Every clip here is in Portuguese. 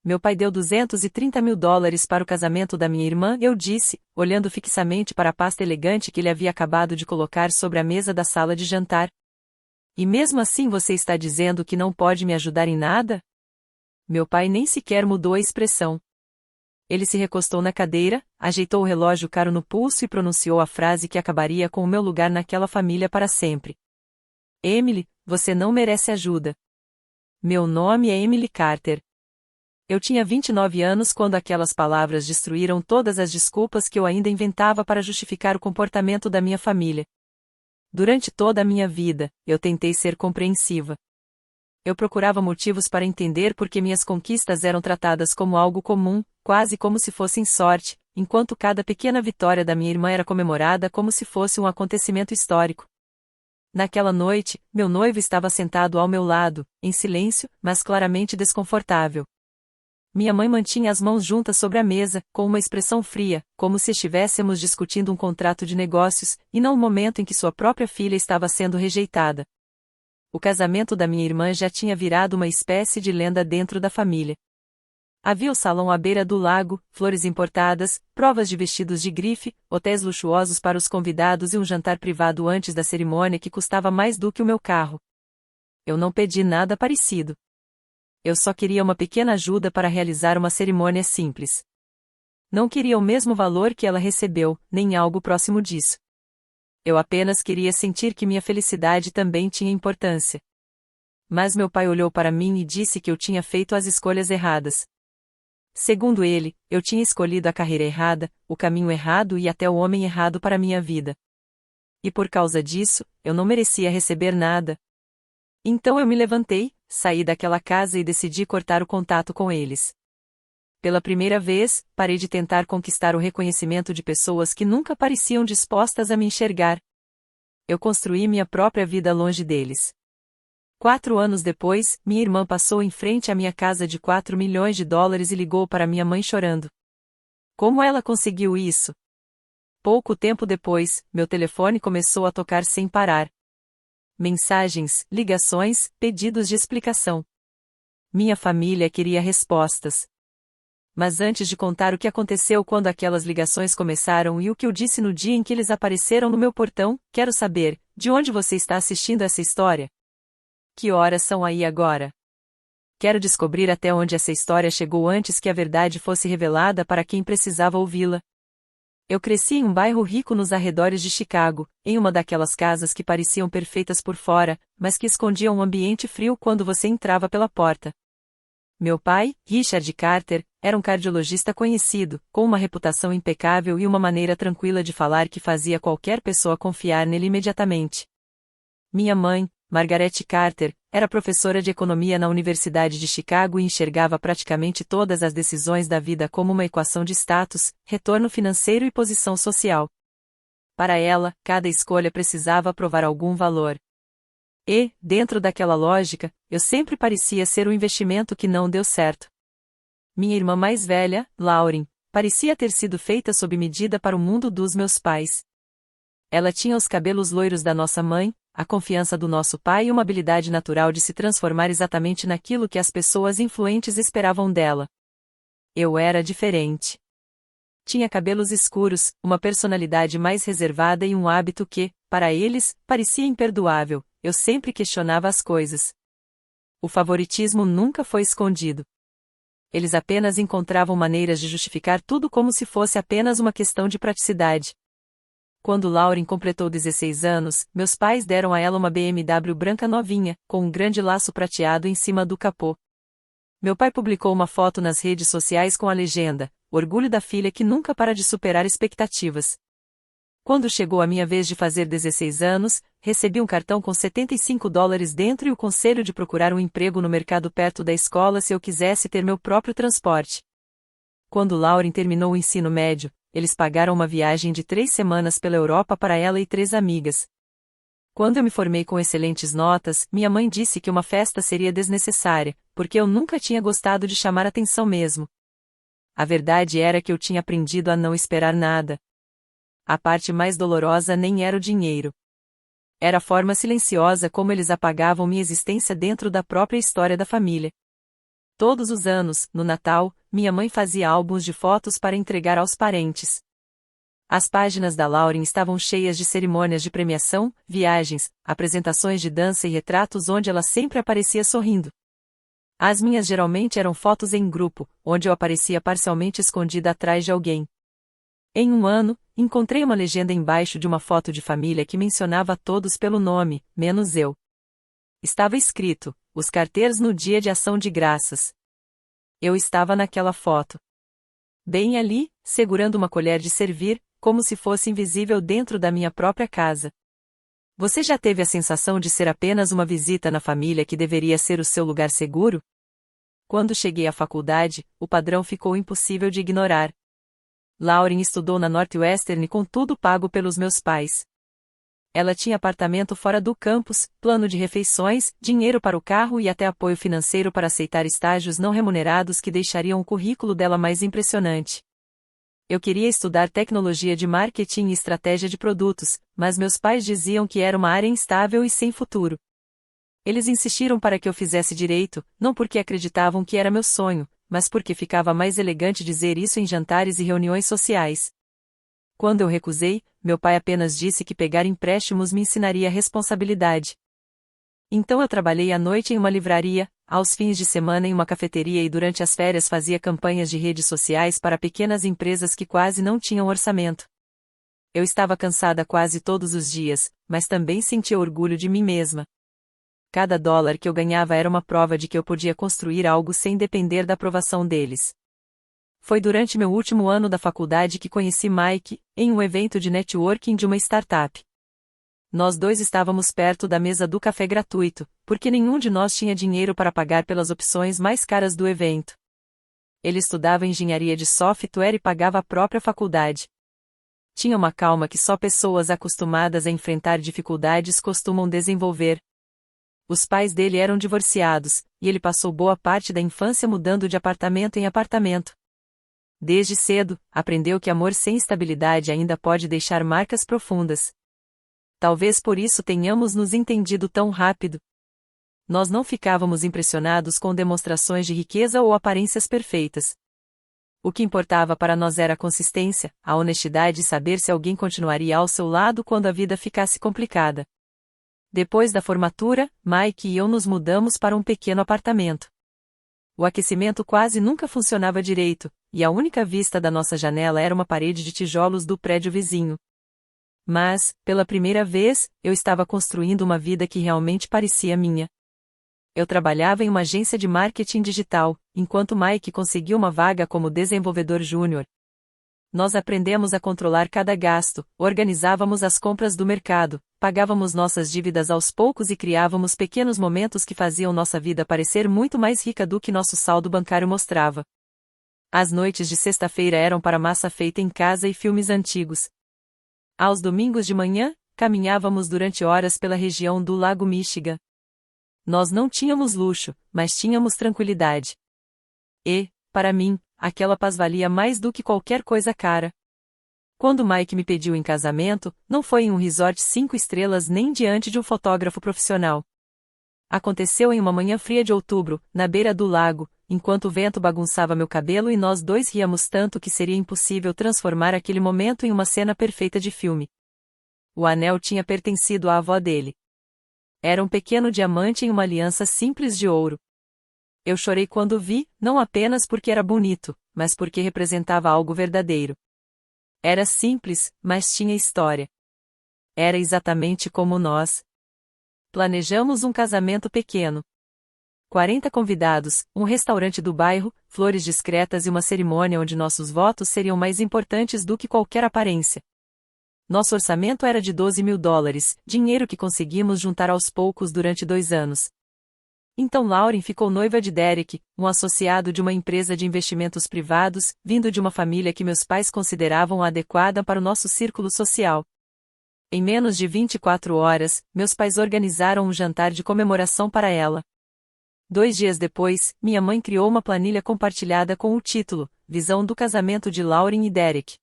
Meu pai deu US$ 230.000 para o casamento da minha irmã, eu disse, olhando fixamente para a pasta elegante que ele havia acabado de colocar sobre a mesa da sala de jantar. E mesmo assim você está dizendo que não pode me ajudar em nada? Meu pai nem sequer mudou a expressão. Ele se recostou na cadeira, ajeitou o relógio caro no pulso e pronunciou a frase que acabaria com o meu lugar naquela família para sempre. Emily, você não merece ajuda. Meu nome é Emily Carter. Eu tinha 29 anos quando aquelas palavras destruíram todas as desculpas que eu ainda inventava para justificar o comportamento da minha família. Durante toda a minha vida, eu tentei ser compreensiva. Eu procurava motivos para entender por que minhas conquistas eram tratadas como algo comum, quase como se fossem sorte, enquanto cada pequena vitória da minha irmã era comemorada como se fosse um acontecimento histórico. Naquela noite, meu noivo estava sentado ao meu lado, em silêncio, mas claramente desconfortável. Minha mãe mantinha as mãos juntas sobre a mesa, com uma expressão fria, como se estivéssemos discutindo um contrato de negócios, e não o momento em que sua própria filha estava sendo rejeitada. O casamento da minha irmã já tinha virado uma espécie de lenda dentro da família. Havia o salão à beira do lago, flores importadas, provas de vestidos de grife, hotéis luxuosos para os convidados e um jantar privado antes da cerimônia que custava mais do que o meu carro. Eu não pedi nada parecido. Eu só queria uma pequena ajuda para realizar uma cerimônia simples. Não queria o mesmo valor que ela recebeu, nem algo próximo disso. Eu apenas queria sentir que minha felicidade também tinha importância. Mas meu pai olhou para mim e disse que eu tinha feito as escolhas erradas. Segundo ele, eu tinha escolhido a carreira errada, o caminho errado e até o homem errado para minha vida. E por causa disso, eu não merecia receber nada. Então eu me levantei, saí daquela casa e decidi cortar o contato com eles. Pela primeira vez, parei de tentar conquistar o reconhecimento de pessoas que nunca pareciam dispostas a me enxergar. Eu construí minha própria vida longe deles. 4 anos depois, minha irmã passou em frente à minha casa de US$ 4 milhões e ligou para minha mãe chorando. Como ela conseguiu isso? Pouco tempo depois, meu telefone começou a tocar sem parar. Mensagens, ligações, pedidos de explicação. Minha família queria respostas. Mas antes de contar o que aconteceu quando aquelas ligações começaram e o que eu disse no dia em que eles apareceram no meu portão, quero saber, de onde você está assistindo essa história? Que horas são aí agora? Quero descobrir até onde essa história chegou antes que a verdade fosse revelada para quem precisava ouvi-la. Eu cresci em um bairro rico nos arredores de Chicago, em uma daquelas casas que pareciam perfeitas por fora, mas que escondiam um ambiente frio quando você entrava pela porta. Meu pai, Richard Carter, era um cardiologista conhecido, com uma reputação impecável e uma maneira tranquila de falar que fazia qualquer pessoa confiar nele imediatamente. Minha mãe, Margaret Carter, era professora de economia na Universidade de Chicago e enxergava praticamente todas as decisões da vida como uma equação de status, retorno financeiro e posição social. Para ela, cada escolha precisava provar algum valor. E, dentro daquela lógica, eu sempre parecia ser um investimento que não deu certo. Minha irmã mais velha, Lauren, parecia ter sido feita sob medida para o mundo dos meus pais. Ela tinha os cabelos loiros da nossa mãe, a confiança do nosso pai e uma habilidade natural de se transformar exatamente naquilo que as pessoas influentes esperavam dela. Eu era diferente. Tinha cabelos escuros, uma personalidade mais reservada e um hábito que, para eles, parecia imperdoável. Eu sempre questionava as coisas. O favoritismo nunca foi escondido. Eles apenas encontravam maneiras de justificar tudo como se fosse apenas uma questão de praticidade. Quando Lauren completou 16 anos, meus pais deram a ela uma BMW branca novinha, com um grande laço prateado em cima do capô. Meu pai publicou uma foto nas redes sociais com a legenda: "Orgulho da filha que nunca para de superar expectativas." Quando chegou a minha vez de fazer 16 anos, recebi um cartão com $75 dentro e o conselho de procurar um emprego no mercado perto da escola se eu quisesse ter meu próprio transporte. Quando Lauren terminou o ensino médio, eles pagaram uma viagem de 3 semanas pela Europa para ela e 3 amigas. Quando eu me formei com excelentes notas, minha mãe disse que uma festa seria desnecessária, porque eu nunca tinha gostado de chamar atenção mesmo. A verdade era que eu tinha aprendido a não esperar nada. A parte mais dolorosa nem era o dinheiro. Era a forma silenciosa como eles apagavam minha existência dentro da própria história da família. Todos os anos, no Natal, minha mãe fazia álbuns de fotos para entregar aos parentes. As páginas da Lauren estavam cheias de cerimônias de premiação, viagens, apresentações de dança e retratos onde ela sempre aparecia sorrindo. As minhas geralmente eram fotos em grupo, onde eu aparecia parcialmente escondida atrás de alguém. Em um ano, encontrei uma legenda embaixo de uma foto de família que mencionava a todos pelo nome, menos eu. Estava escrito: os carteiros no dia de ação de graças. Eu estava naquela foto. Bem ali, segurando uma colher de servir, como se fosse invisível dentro da minha própria casa. Você já teve a sensação de ser apenas uma visita na família que deveria ser o seu lugar seguro? Quando cheguei à faculdade, o padrão ficou impossível de ignorar. Lauren estudou na Northwestern com tudo pago pelos meus pais. Ela tinha apartamento fora do campus, plano de refeições, dinheiro para o carro e até apoio financeiro para aceitar estágios não remunerados que deixariam o currículo dela mais impressionante. Eu queria estudar tecnologia de marketing e estratégia de produtos, mas meus pais diziam que era uma área instável e sem futuro. Eles insistiram para que eu fizesse direito, não porque acreditavam que era meu sonho, mas porque ficava mais elegante dizer isso em jantares e reuniões sociais. Quando eu recusei, meu pai apenas disse que pegar empréstimos me ensinaria responsabilidade. Então eu trabalhei à noite em uma livraria, aos fins de semana em uma cafeteria e durante as férias fazia campanhas de redes sociais para pequenas empresas que quase não tinham orçamento. Eu estava cansada quase todos os dias, mas também sentia orgulho de mim mesma. Cada dólar que eu ganhava era uma prova de que eu podia construir algo sem depender da aprovação deles. Foi durante meu último ano da faculdade que conheci Mike, em um evento de networking de uma startup. Nós dois estávamos perto da mesa do café gratuito, porque nenhum de nós tinha dinheiro para pagar pelas opções mais caras do evento. Ele estudava engenharia de software e pagava a própria faculdade. Tinha uma calma que só pessoas acostumadas a enfrentar dificuldades costumam desenvolver. Os pais dele eram divorciados, e ele passou boa parte da infância mudando de apartamento em apartamento. Desde cedo, aprendeu que amor sem estabilidade ainda pode deixar marcas profundas. Talvez por isso tenhamos nos entendido tão rápido. Nós não ficávamos impressionados com demonstrações de riqueza ou aparências perfeitas. O que importava para nós era a consistência, a honestidade e saber se alguém continuaria ao seu lado quando a vida ficasse complicada. Depois da formatura, Mike e eu nos mudamos para um pequeno apartamento. O aquecimento quase nunca funcionava direito, e a única vista da nossa janela era uma parede de tijolos do prédio vizinho. Mas, pela primeira vez, eu estava construindo uma vida que realmente parecia minha. Eu trabalhava em uma agência de marketing digital, enquanto Mike conseguiu uma vaga como desenvolvedor júnior. Nós aprendemos a controlar cada gasto, organizávamos as compras do mercado, pagávamos nossas dívidas aos poucos e criávamos pequenos momentos que faziam nossa vida parecer muito mais rica do que nosso saldo bancário mostrava. As noites de sexta-feira eram para massa feita em casa e filmes antigos. Aos domingos de manhã, caminhávamos durante horas pela região do Lago Michigan. Nós não tínhamos luxo, mas tínhamos tranquilidade. E, para mim, aquela paz valia mais do que qualquer coisa cara. Quando Mike me pediu em casamento, não foi em um resort 5 estrelas nem diante de um fotógrafo profissional. Aconteceu em uma manhã fria de outubro, na beira do lago, enquanto o vento bagunçava meu cabelo e nós dois ríamos tanto que seria impossível transformar aquele momento em uma cena perfeita de filme. O anel tinha pertencido à avó dele. Era um pequeno diamante em uma aliança simples de ouro. Eu chorei quando o vi, não apenas porque era bonito, mas porque representava algo verdadeiro. Era simples, mas tinha história. Era exatamente como nós. Planejamos um casamento pequeno. 40 convidados, um restaurante do bairro, flores discretas e uma cerimônia onde nossos votos seriam mais importantes do que qualquer aparência. Nosso orçamento era de $12.000, dinheiro que conseguimos juntar aos poucos durante 2 anos. Então Lauren ficou noiva de Derek, um associado de uma empresa de investimentos privados, vindo de uma família que meus pais consideravam adequada para o nosso círculo social. Em menos de 24 horas, meus pais organizaram um jantar de comemoração para ela. 2 dias depois, minha mãe criou uma planilha compartilhada com o título, Visão do casamento de Lauren e Derek.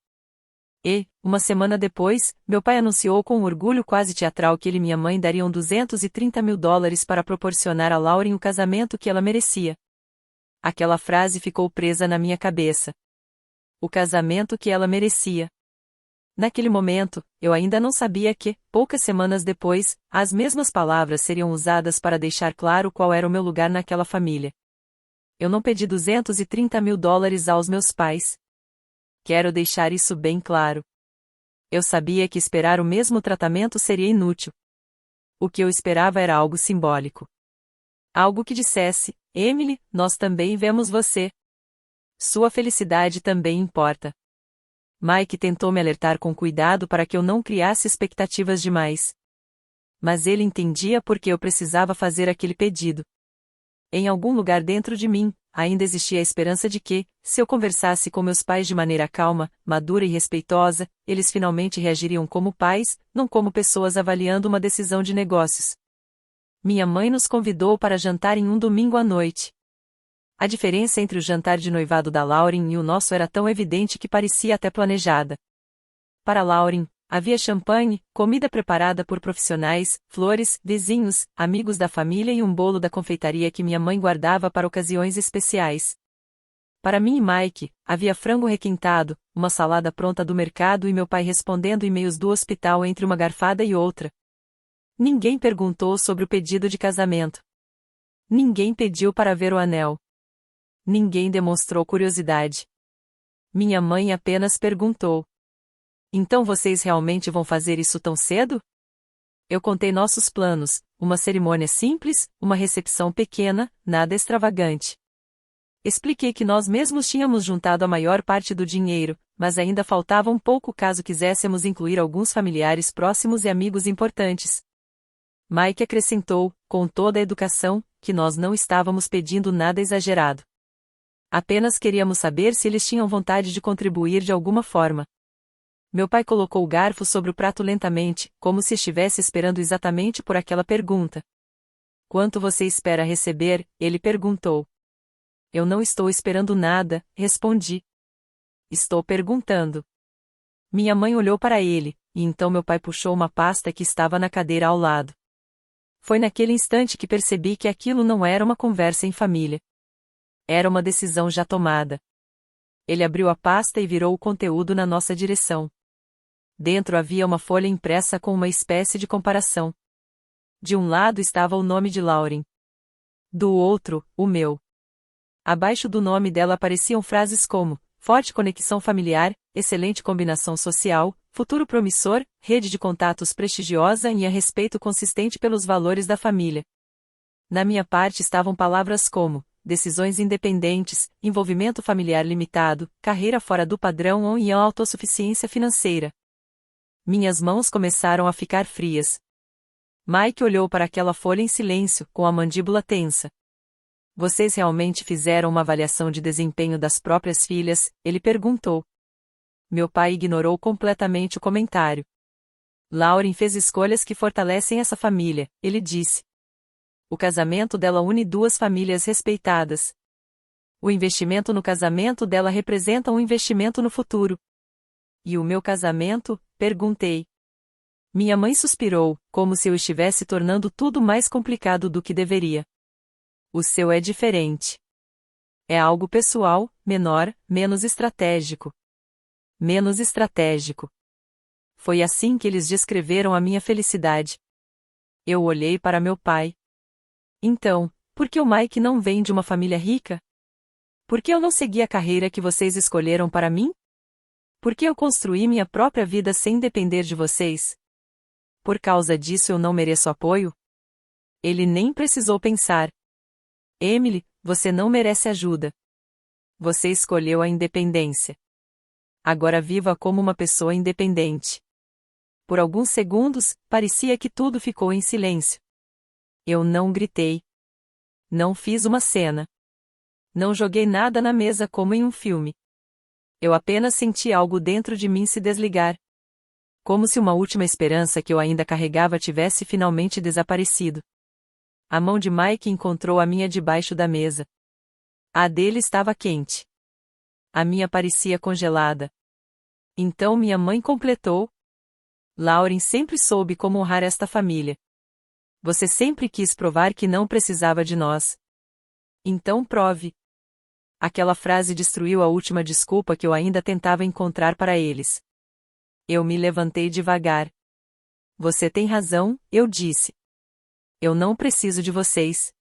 E, uma semana depois, meu pai anunciou com um orgulho quase teatral que ele e minha mãe dariam $230.000 para proporcionar a Lauren o casamento que ela merecia. Aquela frase ficou presa na minha cabeça. O casamento que ela merecia. Naquele momento, eu ainda não sabia que, poucas semanas depois, as mesmas palavras seriam usadas para deixar claro qual era o meu lugar naquela família. Eu não pedi $230.000 aos meus pais. Quero deixar isso bem claro. Eu sabia que esperar o mesmo tratamento seria inútil. O que eu esperava era algo simbólico. Algo que dissesse: Emily, nós também vemos você. Sua felicidade também importa. Mike tentou me alertar com cuidado para que eu não criasse expectativas demais. Mas ele entendia por que eu precisava fazer aquele pedido. Em algum lugar dentro de mim, ainda existia a esperança de que, se eu conversasse com meus pais de maneira calma, madura e respeitosa, eles finalmente reagiriam como pais, não como pessoas avaliando uma decisão de negócios. Minha mãe nos convidou para jantar em um domingo à noite. A diferença entre o jantar de noivado da Lauren e o nosso era tão evidente que parecia até planejada. Para Lauren, havia champanhe, comida preparada por profissionais, flores, vizinhos, amigos da família e um bolo da confeitaria que minha mãe guardava para ocasiões especiais. Para mim e Mike, havia frango requintado, uma salada pronta do mercado e meu pai respondendo e-mails do hospital entre uma garfada e outra. Ninguém perguntou sobre o pedido de casamento. Ninguém pediu para ver o anel. Ninguém demonstrou curiosidade. Minha mãe apenas perguntou: Então vocês realmente vão fazer isso tão cedo? Eu contei nossos planos: uma cerimônia simples, uma recepção pequena, nada extravagante. Expliquei que nós mesmos tínhamos juntado a maior parte do dinheiro, mas ainda faltava um pouco caso quiséssemos incluir alguns familiares próximos e amigos importantes. Mike acrescentou, com toda a educação, que nós não estávamos pedindo nada exagerado. Apenas queríamos saber se eles tinham vontade de contribuir de alguma forma. Meu pai colocou o garfo sobre o prato lentamente, como se estivesse esperando exatamente por aquela pergunta. Quanto você espera receber? Ele perguntou. Eu não estou esperando nada, respondi. Estou perguntando. Minha mãe olhou para ele, e então meu pai puxou uma pasta que estava na cadeira ao lado. Foi naquele instante que percebi que aquilo não era uma conversa em família. Era uma decisão já tomada. Ele abriu a pasta e virou o conteúdo na nossa direção. Dentro havia uma folha impressa com uma espécie de comparação. De um lado estava o nome de Lauren. Do outro, o meu. Abaixo do nome dela apareciam frases como: forte conexão familiar, excelente combinação social, futuro promissor, rede de contatos prestigiosa e a respeito consistente pelos valores da família. Na minha parte estavam palavras como: decisões independentes, envolvimento familiar limitado, carreira fora do padrão e autossuficiência financeira. Minhas mãos começaram a ficar frias. Mike olhou para aquela folha em silêncio, com a mandíbula tensa. Vocês realmente fizeram uma avaliação de desempenho das próprias filhas? Ele perguntou. Meu pai ignorou completamente o comentário. Lauren fez escolhas que fortalecem essa família, ele disse. O casamento dela une duas famílias respeitadas. O investimento no casamento dela representa um investimento no futuro. E o meu casamento? Perguntei. Minha mãe suspirou, como se eu estivesse tornando tudo mais complicado do que deveria. O seu é diferente. É algo pessoal, menor, menos estratégico. Menos estratégico. Foi assim que eles descreveram a minha felicidade. Eu olhei para meu pai. Então, por que o Mike não vem de uma família rica? Por que eu não segui a carreira que vocês escolheram para mim? Por que eu construí minha própria vida sem depender de vocês? Por causa disso eu não mereço apoio? Ele nem precisou pensar. Emily, você não merece ajuda. Você escolheu a independência. Agora viva como uma pessoa independente. Por alguns segundos, parecia que tudo ficou em silêncio. Eu não gritei. Não fiz uma cena. Não joguei nada na mesa como em um filme. Eu apenas senti algo dentro de mim se desligar. Como se uma última esperança que eu ainda carregava tivesse finalmente desaparecido. A mão de Mike encontrou a minha debaixo da mesa. A dele estava quente. A minha parecia congelada. Então minha mãe completou. Lauren sempre soube como honrar esta família. Você sempre quis provar que não precisava de nós. Então prove. Aquela frase destruiu a última desculpa que eu ainda tentava encontrar para eles. Eu me levantei devagar. Você tem razão, eu disse. Eu não preciso de vocês.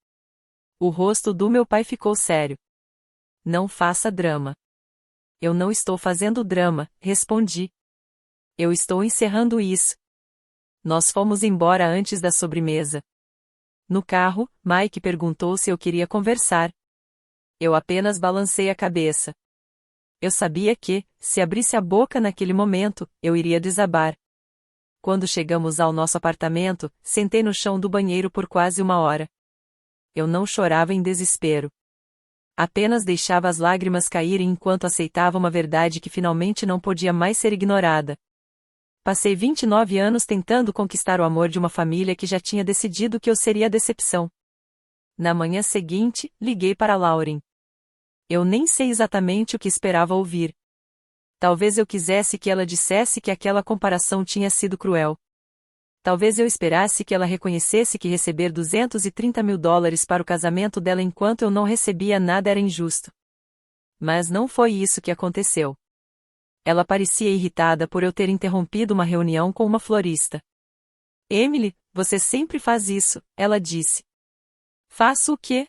O rosto do meu pai ficou sério. Não faça drama. Eu não estou fazendo drama, respondi. Eu estou encerrando isso. Nós fomos embora antes da sobremesa. No carro, Mike perguntou se eu queria conversar. Eu apenas balancei a cabeça. Eu sabia que, se abrisse a boca naquele momento, eu iria desabar. Quando chegamos ao nosso apartamento, sentei no chão do banheiro por quase 1 hora. Eu não chorava em desespero. Apenas deixava as lágrimas caírem enquanto aceitava uma verdade que finalmente não podia mais ser ignorada. Passei 29 anos tentando conquistar o amor de uma família que já tinha decidido que eu seria a decepção. Na manhã seguinte, liguei para Lauren. Eu nem sei exatamente o que esperava ouvir. Talvez eu quisesse que ela dissesse que aquela comparação tinha sido cruel. Talvez eu esperasse que ela reconhecesse que receber $230.000 para o casamento dela enquanto eu não recebia nada era injusto. Mas não foi isso que aconteceu. Ela parecia irritada por eu ter interrompido uma reunião com uma florista. Emily, você sempre faz isso, ela disse. Faço o quê?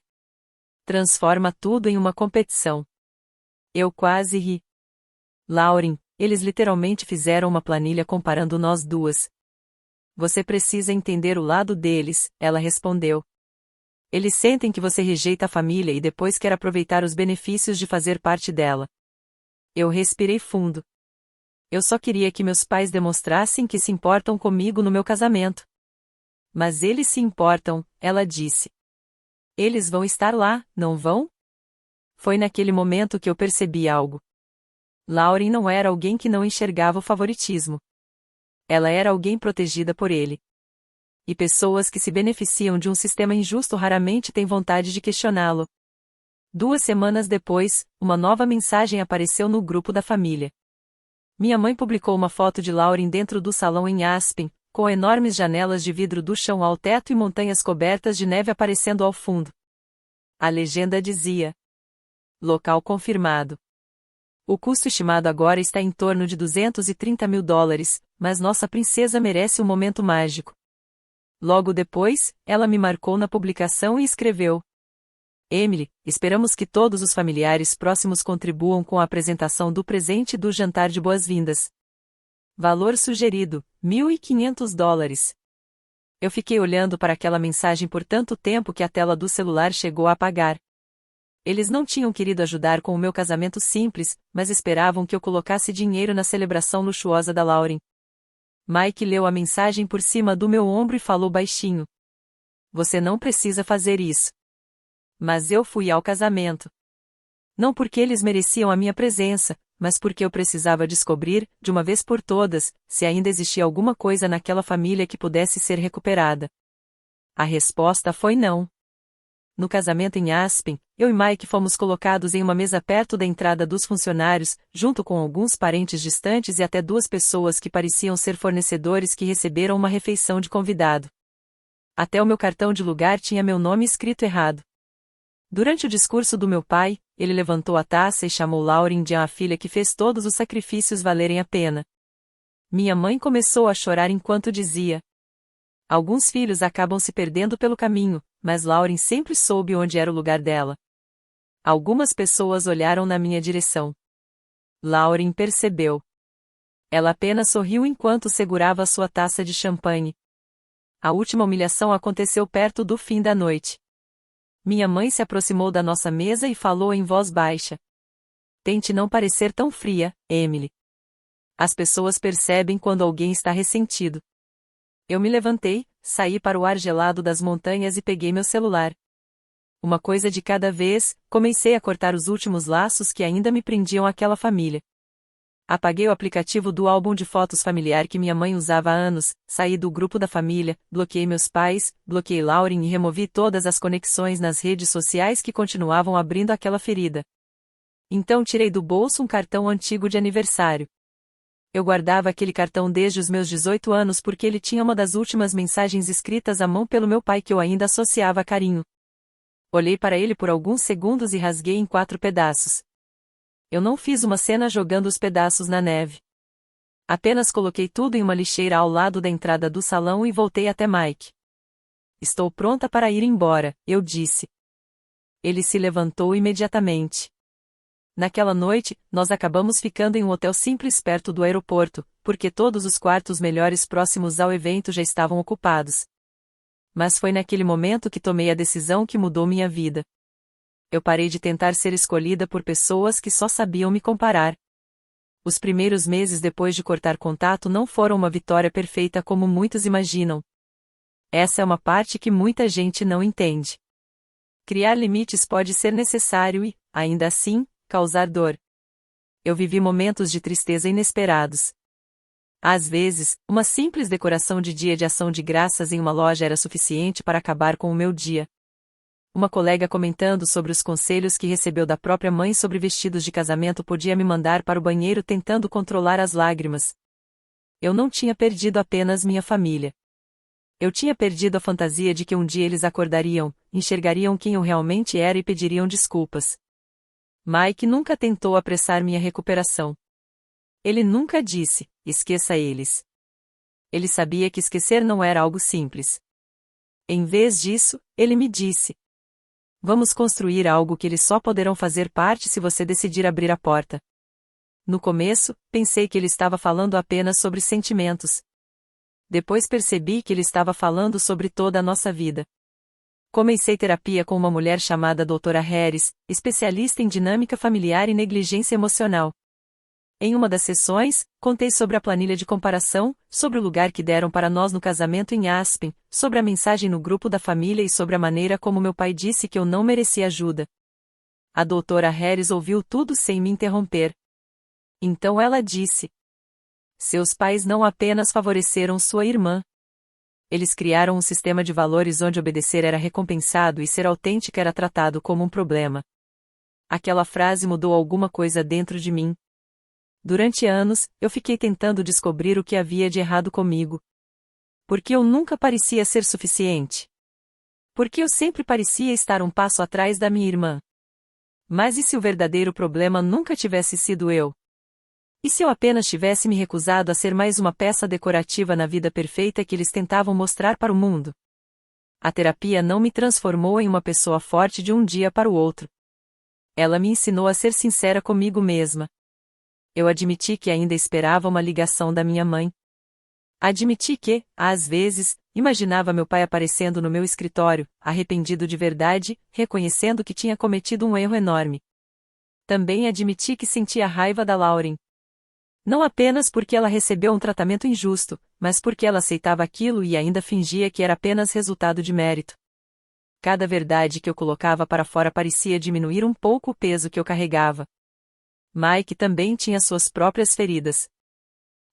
Transforma tudo em uma competição. Eu quase ri. Lauren, eles literalmente fizeram uma planilha comparando nós duas. Você precisa entender o lado deles, ela respondeu. Eles sentem que você rejeita a família e depois quer aproveitar os benefícios de fazer parte dela. Eu respirei fundo. Eu só queria que meus pais demonstrassem que se importam comigo no meu casamento. Mas eles se importam, ela disse. Eles vão estar lá, não vão? Foi naquele momento que eu percebi algo. Lauren não era alguém que não enxergava o favoritismo. Ela era alguém protegida por ele. E pessoas que se beneficiam de um sistema injusto raramente têm vontade de questioná-lo. 2 semanas depois, uma nova mensagem apareceu no grupo da família. Minha mãe publicou uma foto de Lauren dentro do salão em Aspen, com enormes janelas de vidro do chão ao teto e montanhas cobertas de neve aparecendo ao fundo. A legenda dizia: local confirmado. O custo estimado agora está em torno de $230.000, mas nossa princesa merece um momento mágico. Logo depois, ela me marcou na publicação e escreveu: Emily, esperamos que todos os familiares próximos contribuam com a apresentação do presente e do jantar de boas-vindas. Valor sugerido, $1.500. Eu fiquei olhando para aquela mensagem por tanto tempo que a tela do celular chegou a apagar. Eles não tinham querido ajudar com o meu casamento simples, mas esperavam que eu colocasse dinheiro na celebração luxuosa da Lauren. Mike leu a mensagem por cima do meu ombro e falou baixinho: Você não precisa fazer isso. Mas eu fui ao casamento. Não porque eles mereciam a minha presença, mas porque eu precisava descobrir, de uma vez por todas, se ainda existia alguma coisa naquela família que pudesse ser recuperada. A resposta foi não. No casamento em Aspen, eu e Mike fomos colocados em uma mesa perto da entrada dos funcionários, junto com alguns parentes distantes e até 2 pessoas que pareciam ser fornecedores que receberam uma refeição de convidado. Até o meu cartão de lugar tinha meu nome escrito errado. Durante o discurso do meu pai, ele levantou a taça e chamou Lauren de a filha que fez todos os sacrifícios valerem a pena. Minha mãe começou a chorar enquanto dizia: Alguns filhos acabam se perdendo pelo caminho, mas Lauren sempre soube onde era o lugar dela. Algumas pessoas olharam na minha direção. Lauren percebeu. Ela apenas sorriu enquanto segurava sua taça de champanhe. A última humilhação aconteceu perto do fim da noite. Minha mãe se aproximou da nossa mesa e falou em voz baixa: Tente não parecer tão fria, Emily. As pessoas percebem quando alguém está ressentido. Eu me levantei, saí para o ar gelado das montanhas e peguei meu celular. Uma coisa de cada vez, comecei a cortar os últimos laços que ainda me prendiam àquela família. Apaguei o aplicativo do álbum de fotos familiar que minha mãe usava há anos, saí do grupo da família, bloqueei meus pais, bloqueei Lauren e removi todas as conexões nas redes sociais que continuavam abrindo aquela ferida. Então tirei do bolso um cartão antigo de aniversário. Eu guardava aquele cartão desde os meus 18 anos porque ele tinha uma das últimas mensagens escritas à mão pelo meu pai que eu ainda associava a carinho. Olhei para ele por alguns segundos e rasguei em 4 pedaços. Eu não fiz uma cena jogando os pedaços na neve. Apenas coloquei tudo em uma lixeira ao lado da entrada do salão e voltei até Mike. Estou pronta para ir embora, eu disse. Ele se levantou imediatamente. Naquela noite, nós acabamos ficando em um hotel simples perto do aeroporto, porque todos os quartos melhores próximos ao evento já estavam ocupados. Mas foi naquele momento que tomei a decisão que mudou minha vida. Eu parei de tentar ser escolhida por pessoas que só sabiam me comparar. Os primeiros meses depois de cortar contato não foram uma vitória perfeita como muitos imaginam. Essa é uma parte que muita gente não entende. Criar limites pode ser necessário e, ainda assim, causar dor. Eu vivi momentos de tristeza inesperados. Às vezes, uma simples decoração de dia de ação de graças em uma loja era suficiente para acabar com o meu dia. Uma colega comentando sobre os conselhos que recebeu da própria mãe sobre vestidos de casamento podia me mandar para o banheiro tentando controlar as lágrimas. Eu não tinha perdido apenas minha família. Eu tinha perdido a fantasia de que um dia eles acordariam, enxergariam quem eu realmente era e pediriam desculpas. Mike nunca tentou apressar minha recuperação. Ele nunca disse, esqueça eles. Ele sabia que esquecer não era algo simples. Em vez disso, ele me disse: vamos construir algo que eles só poderão fazer parte se você decidir abrir a porta. No começo, pensei que ele estava falando apenas sobre sentimentos. Depois percebi que ele estava falando sobre toda a nossa vida. Comecei terapia com uma mulher chamada Dra. Harris, especialista em dinâmica familiar e negligência emocional. Em uma das sessões, contei sobre a planilha de comparação, sobre o lugar que deram para nós no casamento em Aspen, sobre a mensagem no grupo da família e sobre a maneira como meu pai disse que eu não merecia ajuda. A Dra. Harris ouviu tudo sem me interromper. Então ela disse: seus pais não apenas favoreceram sua irmã. Eles criaram um sistema de valores onde obedecer era recompensado e ser autêntica era tratado como um problema. Aquela frase mudou alguma coisa dentro de mim. Durante anos, eu fiquei tentando descobrir o que havia de errado comigo. Por que eu nunca parecia ser suficiente? Por que eu sempre parecia estar um passo atrás da minha irmã? Mas e se o verdadeiro problema nunca tivesse sido eu? E se eu apenas tivesse me recusado a ser mais uma peça decorativa na vida perfeita que eles tentavam mostrar para o mundo? A terapia não me transformou em uma pessoa forte de um dia para o outro. Ela me ensinou a ser sincera comigo mesma. Eu admiti que ainda esperava uma ligação da minha mãe. Admiti que, às vezes, imaginava meu pai aparecendo no meu escritório, arrependido de verdade, reconhecendo que tinha cometido um erro enorme. Também admiti que sentia raiva da Lauren. Não apenas porque ela recebeu um tratamento injusto, mas porque ela aceitava aquilo e ainda fingia que era apenas resultado de mérito. Cada verdade que eu colocava para fora parecia diminuir um pouco o peso que eu carregava. Mike também tinha suas próprias feridas.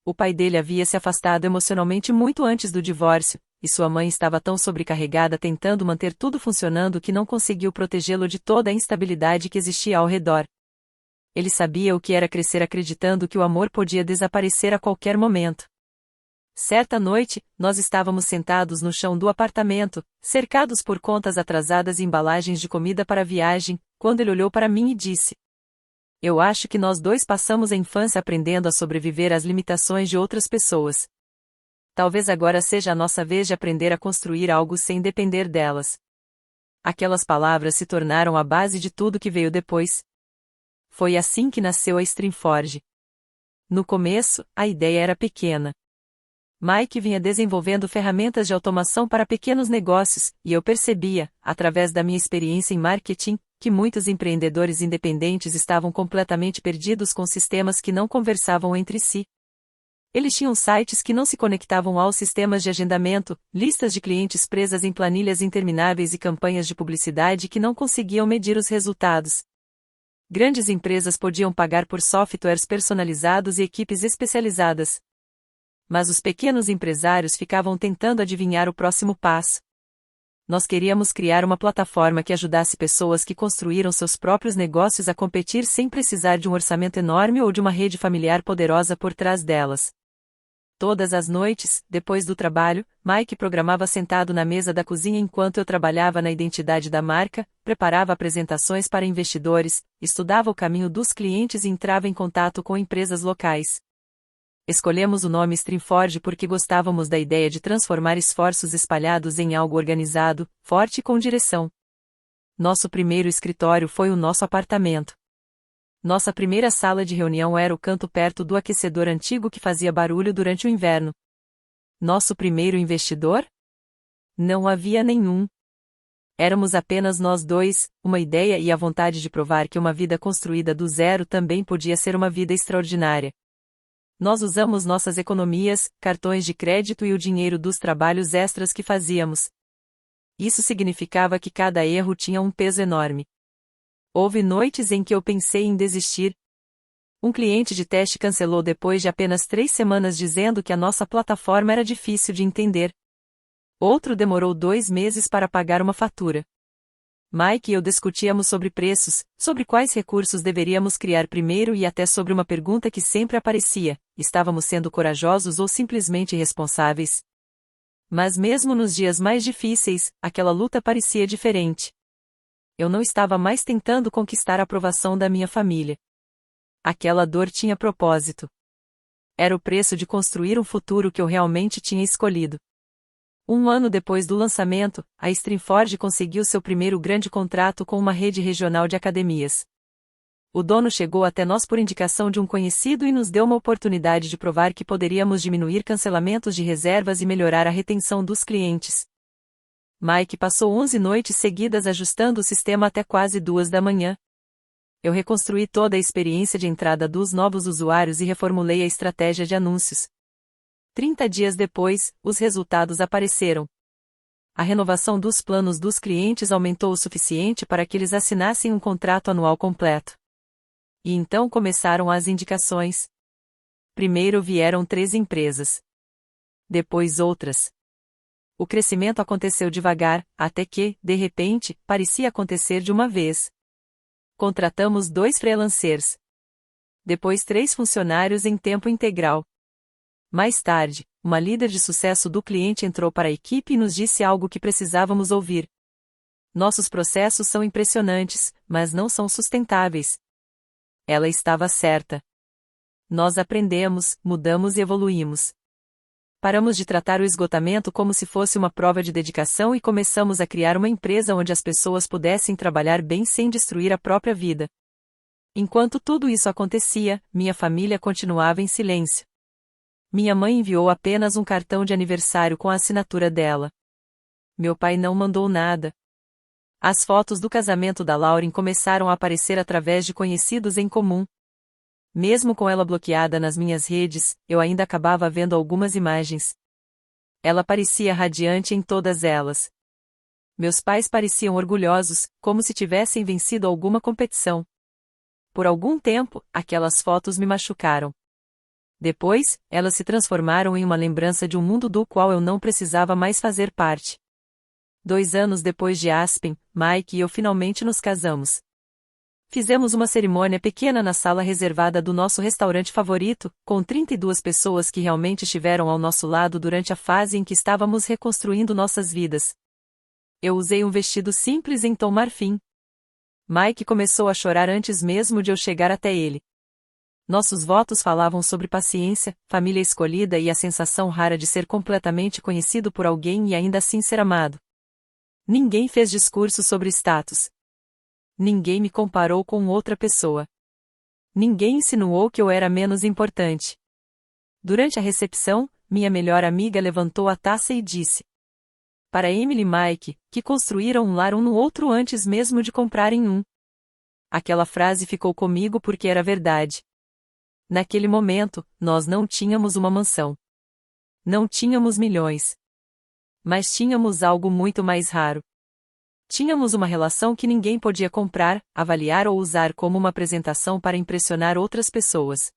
O pai dele havia se afastado emocionalmente muito antes do divórcio, e sua mãe estava tão sobrecarregada tentando manter tudo funcionando que não conseguiu protegê-lo de toda a instabilidade que existia ao redor. Ele sabia o que era crescer acreditando que o amor podia desaparecer a qualquer momento. Certa noite, nós estávamos sentados no chão do apartamento, cercados por contas atrasadas e embalagens de comida para a viagem, quando ele olhou para mim e disse: eu acho que nós dois passamos a infância aprendendo a sobreviver às limitações de outras pessoas. Talvez agora seja a nossa vez de aprender a construir algo sem depender delas. Aquelas palavras se tornaram a base de tudo que veio depois. Foi assim que nasceu a Streamforge. No começo, a ideia era pequena. Mike vinha desenvolvendo ferramentas de automação para pequenos negócios, e eu percebia, através da minha experiência em marketing, que muitos empreendedores independentes estavam completamente perdidos com sistemas que não conversavam entre si. Eles tinham sites que não se conectavam aos sistemas de agendamento, listas de clientes presas em planilhas intermináveis e campanhas de publicidade que não conseguiam medir os resultados. Grandes empresas podiam pagar por softwares personalizados e equipes especializadas. Mas os pequenos empresários ficavam tentando adivinhar o próximo passo. Nós queríamos criar uma plataforma que ajudasse pessoas que construíram seus próprios negócios a competir sem precisar de um orçamento enorme ou de uma rede familiar poderosa por trás delas. Todas as noites, depois do trabalho, Mike programava sentado na mesa da cozinha enquanto eu trabalhava na identidade da marca, preparava apresentações para investidores, estudava o caminho dos clientes e entrava em contato com empresas locais. Escolhemos o nome Streamforge porque gostávamos da ideia de transformar esforços espalhados em algo organizado, forte e com direção. Nosso primeiro escritório foi o nosso apartamento. Nossa primeira sala de reunião era o canto perto do aquecedor antigo que fazia barulho durante o inverno. Nosso primeiro investidor? Não havia nenhum. Éramos apenas nós dois, uma ideia e a vontade de provar que uma vida construída do zero também podia ser uma vida extraordinária. Nós usamos nossas economias, cartões de crédito e o dinheiro dos trabalhos extras que fazíamos. Isso significava que cada erro tinha um peso enorme. Houve noites em que eu pensei em desistir. Um cliente de teste cancelou depois de apenas 3 semanas dizendo que a nossa plataforma era difícil de entender. Outro demorou 2 meses para pagar uma fatura. Mike e eu discutíamos sobre preços, sobre quais recursos deveríamos criar primeiro e até sobre uma pergunta que sempre aparecia: estávamos sendo corajosos ou simplesmente irresponsáveis? Mas mesmo nos dias mais difíceis, aquela luta parecia diferente. Eu não estava mais tentando conquistar a aprovação da minha família. Aquela dor tinha propósito. Era o preço de construir um futuro que eu realmente tinha escolhido. 1 ano depois do lançamento, a Streamforge conseguiu seu primeiro grande contrato com uma rede regional de academias. O dono chegou até nós por indicação de um conhecido e nos deu uma oportunidade de provar que poderíamos diminuir cancelamentos de reservas e melhorar a retenção dos clientes. Mike passou 11 noites seguidas ajustando o sistema até quase 2 da manhã. Eu reconstruí toda a experiência de entrada dos novos usuários e reformulei a estratégia de anúncios. 30 dias depois, os resultados apareceram. A renovação dos planos dos clientes aumentou o suficiente para que eles assinassem um contrato anual completo. E então começaram as indicações. Primeiro vieram 3 empresas. Depois outras. O crescimento aconteceu devagar, até que, de repente, parecia acontecer de uma vez. Contratamos 2 freelancers. Depois 3 funcionários em tempo integral. Mais tarde, uma líder de sucesso do cliente entrou para a equipe e nos disse algo que precisávamos ouvir. Nossos processos são impressionantes, mas não são sustentáveis. Ela estava certa. Nós aprendemos, mudamos e evoluímos. Paramos de tratar o esgotamento como se fosse uma prova de dedicação e começamos a criar uma empresa onde as pessoas pudessem trabalhar bem sem destruir a própria vida. Enquanto tudo isso acontecia, minha família continuava em silêncio. Minha mãe enviou apenas um cartão de aniversário com a assinatura dela. Meu pai não mandou nada. As fotos do casamento da Lauren começaram a aparecer através de conhecidos em comum. Mesmo com ela bloqueada nas minhas redes, eu ainda acabava vendo algumas imagens. Ela parecia radiante em todas elas. Meus pais pareciam orgulhosos, como se tivessem vencido alguma competição. Por algum tempo, aquelas fotos me machucaram. Depois, elas se transformaram em uma lembrança de um mundo do qual eu não precisava mais fazer parte. 2 anos depois de Aspen, Mike e eu finalmente nos casamos. Fizemos uma cerimônia pequena na sala reservada do nosso restaurante favorito, com 32 pessoas que realmente estiveram ao nosso lado durante a fase em que estávamos reconstruindo nossas vidas. Eu usei um vestido simples em tom marfim. Mike começou a chorar antes mesmo de eu chegar até ele. Nossos votos falavam sobre paciência, família escolhida e a sensação rara de ser completamente conhecido por alguém e ainda assim ser amado. Ninguém fez discurso sobre status. Ninguém me comparou com outra pessoa. Ninguém insinuou que eu era menos importante. Durante a recepção, minha melhor amiga levantou a taça e disse: para Emily e Mike, que construíram um lar um no outro antes mesmo de comprarem um. Aquela frase ficou comigo porque era verdade. Naquele momento, nós não tínhamos uma mansão. Não tínhamos milhões. Mas tínhamos algo muito mais raro. Tínhamos uma relação que ninguém podia comprar, avaliar ou usar como uma apresentação para impressionar outras pessoas.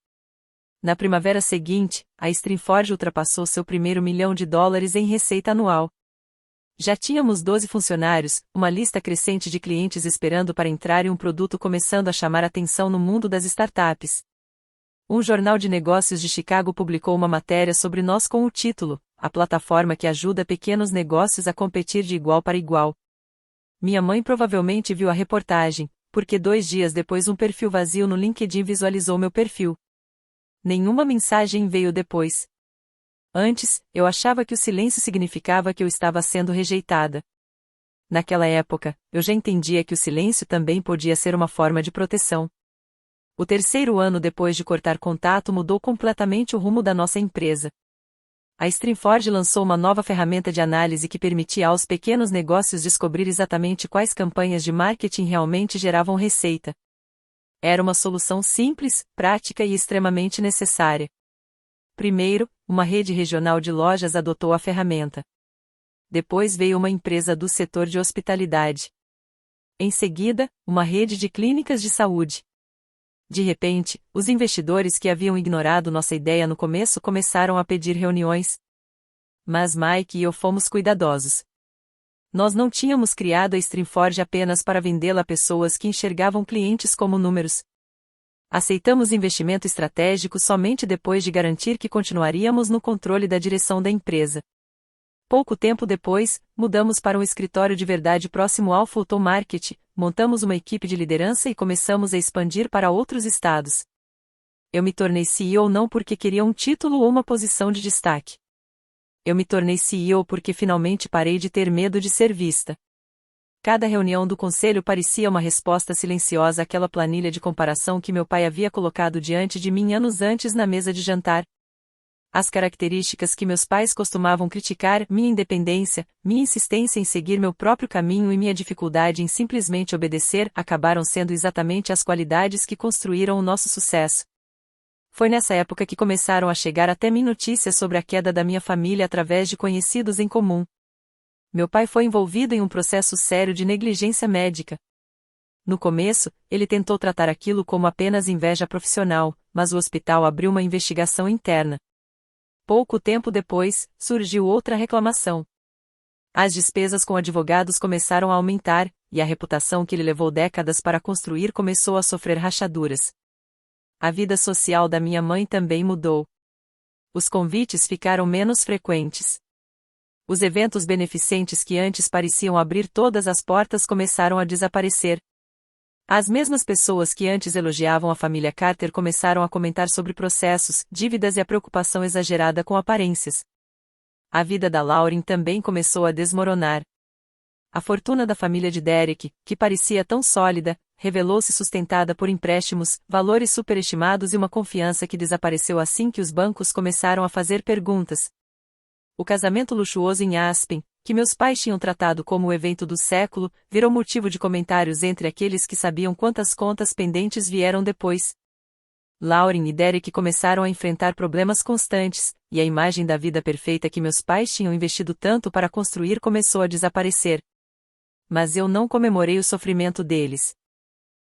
Na primavera seguinte, a Streamforge ultrapassou seu primeiro $1 milhão em receita anual. Já tínhamos 12 funcionários, uma lista crescente de clientes esperando para entrar e um produto começando a chamar atenção no mundo das startups. Um jornal de negócios de Chicago publicou uma matéria sobre nós com o título: A plataforma que ajuda pequenos negócios a competir de igual para igual. Minha mãe provavelmente viu a reportagem, porque 2 dias depois um perfil vazio no LinkedIn visualizou meu perfil. Nenhuma mensagem veio depois. Antes, eu achava que o silêncio significava que eu estava sendo rejeitada. Naquela época, eu já entendia que o silêncio também podia ser uma forma de proteção. O 3º ano depois de cortar contato mudou completamente o rumo da nossa empresa. A Streamforge lançou uma nova ferramenta de análise que permitia aos pequenos negócios descobrir exatamente quais campanhas de marketing realmente geravam receita. Era uma solução simples, prática e extremamente necessária. Primeiro, uma rede regional de lojas adotou a ferramenta. Depois veio uma empresa do setor de hospitalidade. Em seguida, uma rede de clínicas de saúde. De repente, os investidores que haviam ignorado nossa ideia no começo começaram a pedir reuniões. Mas Mike e eu fomos cuidadosos. Nós não tínhamos criado a Streamforge apenas para vendê-la a pessoas que enxergavam clientes como números. Aceitamos investimento estratégico somente depois de garantir que continuaríamos no controle da direção da empresa. Pouco tempo depois, mudamos para um escritório de verdade próximo ao Fulton Market, montamos uma equipe de liderança e começamos a expandir para outros estados. Eu me tornei CEO não porque queria um título ou uma posição de destaque. Eu me tornei CEO porque finalmente parei de ter medo de ser vista. Cada reunião do conselho parecia uma resposta silenciosa àquela planilha de comparação que meu pai havia colocado diante de mim anos antes na mesa de jantar. As características que meus pais costumavam criticar, minha independência, minha insistência em seguir meu próprio caminho e minha dificuldade em simplesmente obedecer, acabaram sendo exatamente as qualidades que construíram o nosso sucesso. Foi nessa época que começaram a chegar até mim notícias sobre a queda da minha família através de conhecidos em comum. Meu pai foi envolvido em um processo sério de negligência médica. No começo, ele tentou tratar aquilo como apenas inveja profissional, mas o hospital abriu uma investigação interna. Pouco tempo depois, surgiu outra reclamação. As despesas com advogados começaram a aumentar, e a reputação que ele levou décadas para construir começou a sofrer rachaduras. A vida social da minha mãe também mudou. Os convites ficaram menos frequentes. Os eventos beneficentes que antes pareciam abrir todas as portas começaram a desaparecer. As mesmas pessoas que antes elogiavam a família Carter começaram a comentar sobre processos, dívidas e a preocupação exagerada com aparências. A vida da Lauren também começou a desmoronar. A fortuna da família de Derek, que parecia tão sólida, revelou-se sustentada por empréstimos, valores superestimados e uma confiança que desapareceu assim que os bancos começaram a fazer perguntas. O casamento luxuoso em Aspen, que meus pais tinham tratado como o evento do século, virou motivo de comentários entre aqueles que sabiam quantas contas pendentes vieram depois. Lauren e Derek começaram a enfrentar problemas constantes, e a imagem da vida perfeita que meus pais tinham investido tanto para construir começou a desaparecer. Mas eu não comemorei o sofrimento deles.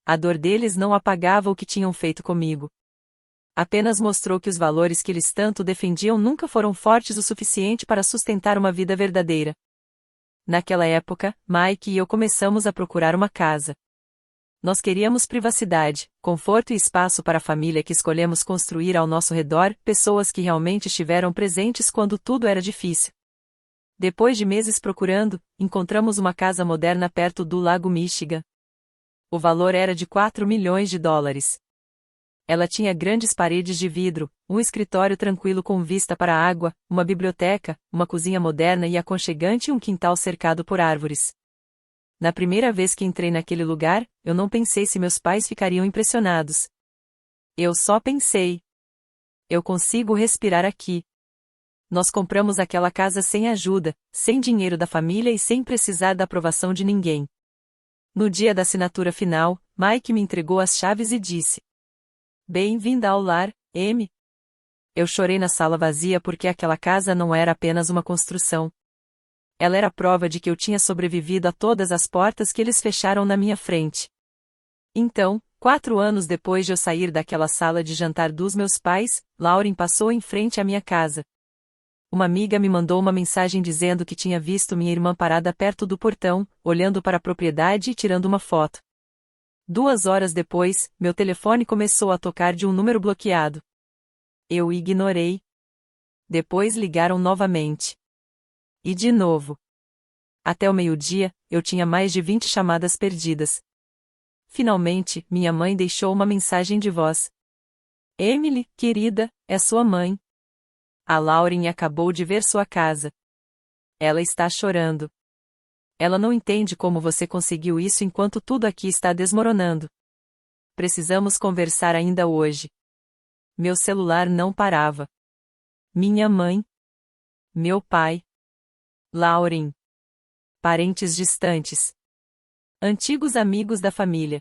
A dor deles não apagava o que tinham feito comigo. Apenas mostrou que os valores que eles tanto defendiam nunca foram fortes o suficiente para sustentar uma vida verdadeira. Naquela época, Mike e eu começamos a procurar uma casa. Nós queríamos privacidade, conforto e espaço para a família que escolhemos construir ao nosso redor, pessoas que realmente estiveram presentes quando tudo era difícil. Depois de meses procurando, encontramos uma casa moderna perto do Lago Michigan. O valor era de $4 milhões. Ela tinha grandes paredes de vidro, um escritório tranquilo com vista para a água, uma biblioteca, uma cozinha moderna e aconchegante e um quintal cercado por árvores. Na primeira vez que entrei naquele lugar, eu não pensei se meus pais ficariam impressionados. Eu só pensei: eu consigo respirar aqui. Nós compramos aquela casa sem ajuda, sem dinheiro da família e sem precisar da aprovação de ninguém. No dia da assinatura final, Mike me entregou as chaves e disse: "Bem-vinda ao lar, Amy." Eu chorei na sala vazia porque aquela casa não era apenas uma construção. Ela era prova de que eu tinha sobrevivido a todas as portas que eles fecharam na minha frente. Então, 4 anos depois de eu sair daquela sala de jantar dos meus pais, Lauren passou em frente à minha casa. Uma amiga me mandou uma mensagem dizendo que tinha visto minha irmã parada perto do portão, olhando para a propriedade e tirando uma foto. 2 horas depois, meu telefone começou a tocar de um número bloqueado. Eu ignorei. Depois ligaram novamente. E de novo. Até o meio-dia, eu tinha mais de 20 chamadas perdidas. Finalmente, minha mãe deixou uma mensagem de voz. Emily, querida, é sua mãe. A Lauren acabou de ver sua casa. Ela está chorando. Ela não entende como você conseguiu isso enquanto tudo aqui está desmoronando. Precisamos conversar ainda hoje. Meu celular não parava. Minha mãe. Meu pai. Lauren. Parentes distantes. Antigos amigos da família.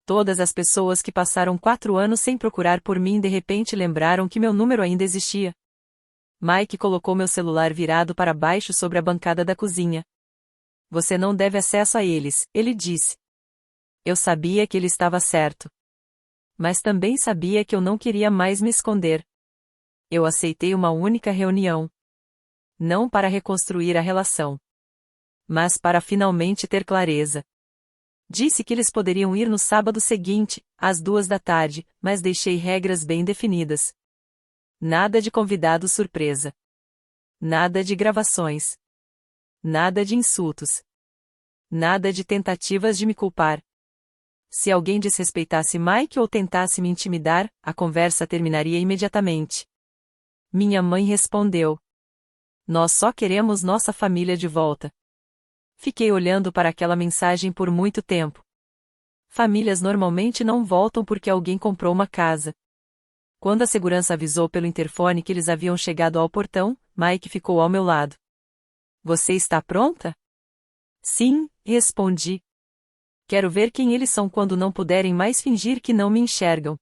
Todas as pessoas que passaram 4 anos sem procurar por mim de repente lembraram que meu número ainda existia. Mike colocou meu celular virado para baixo sobre a bancada da cozinha. Você não deve acesso a eles, ele disse. Eu sabia que ele estava certo. Mas também sabia que eu não queria mais me esconder. Eu aceitei uma única reunião. Não para reconstruir a relação, mas para finalmente ter clareza. Disse que eles poderiam ir no sábado seguinte, às 2 da tarde, mas deixei regras bem definidas. Nada de convidado surpresa. Nada de gravações. Nada de insultos. Nada de tentativas de me culpar. Se alguém desrespeitasse Mike ou tentasse me intimidar, a conversa terminaria imediatamente. Minha mãe respondeu. Nós só queremos nossa família de volta. Fiquei olhando para aquela mensagem por muito tempo. Famílias normalmente não voltam porque alguém comprou uma casa. Quando a segurança avisou pelo interfone que eles haviam chegado ao portão, Mike ficou ao meu lado. Você está pronta? Sim, respondi. Quero ver quem eles são quando não puderem mais fingir que não me enxergam.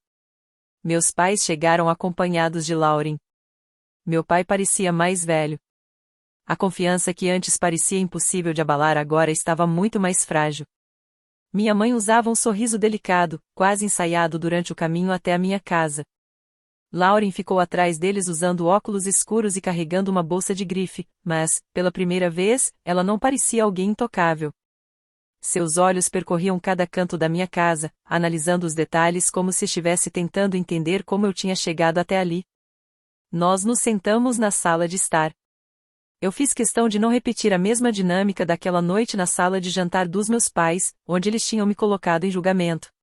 Meus pais chegaram acompanhados de Lauren. Meu pai parecia mais velho. A confiança que antes parecia impossível de abalar agora estava muito mais frágil. Minha mãe usava um sorriso delicado, quase ensaiado durante o caminho até a minha casa. Lauren ficou atrás deles usando óculos escuros e carregando uma bolsa de grife, mas, pela primeira vez, ela não parecia alguém intocável. Seus olhos percorriam cada canto da minha casa, analisando os detalhes como se estivesse tentando entender como eu tinha chegado até ali. Nós nos sentamos na sala de estar. Eu fiz questão de não repetir a mesma dinâmica daquela noite na sala de jantar dos meus pais, onde eles tinham me colocado em julgamento.